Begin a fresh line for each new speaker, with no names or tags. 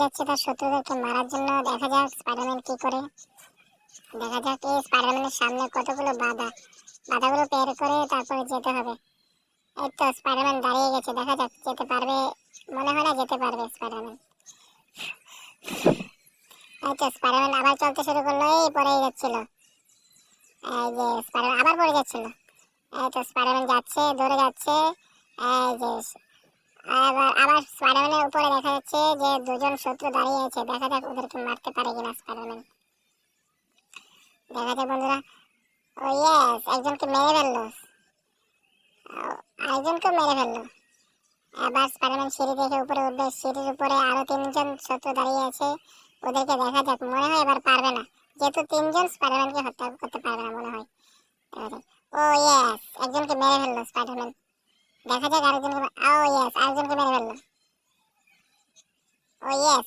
যাচ্ছে তার শত্রুদেরকে মারার জন্য। দেখা যাক স্পাইডারম্যান কি করে। দেখা যাক এই স্পাইডারম্যানের সামনে কতগুলো বাধাগুলো পের করে তারপরে যেতে হবে। এই তো স্পাইডারম্যান দাঁড়িয়ে গেছে, দেখা যাক যেতে পারবে। মনে হয় না যেতে পারবে স্পাইডারম্যান। এই তো স্পাইডারম্যান আবার চলতে শুরু করলো, এই পড়েই যাচ্ছিল। এই যে স্পাইডারম্যান আবার পড়ে যাচ্ছিল। এই তো স্পাইডারম্যান যাচ্ছে, দৌড়ে যাচ্ছে। এই যে আবার স্পাইডারম্যানের উপরে দেখা যাচ্ছে যে দুজন শত্রু দাঁড়িয়ে আছে। দেখা যাক ওদেরকে মারতে পারে কিনা স্পাইডারম্যান। দেখা যাক বন্ধুরা। ও ইয়েস, একজনকে মেরে ফেললো, আরেকজনকে মেরে ফেললো। এবার স্পাইডারম্যান সিঁড়ি দেখে উপরে উঠবে। সিঁড়ির উপরে আরো তিনজন শত্রু দাঁড়িয়ে আছে, ওদেরকে দেখা যাক। মনে হয় এবার পারবে না, যেহেতু তিনজন স্পাইডারম্যানকে হত্যা করতে পারবে না মনে হয়। ও ইয়েস, একজনকে মেরে ফেললো স্পাইডারম্যান। দেখা যাক আরেকজনকে। ও ইয়েস, আরেকজনকে মেরে ফেললো। ও ইয়েস।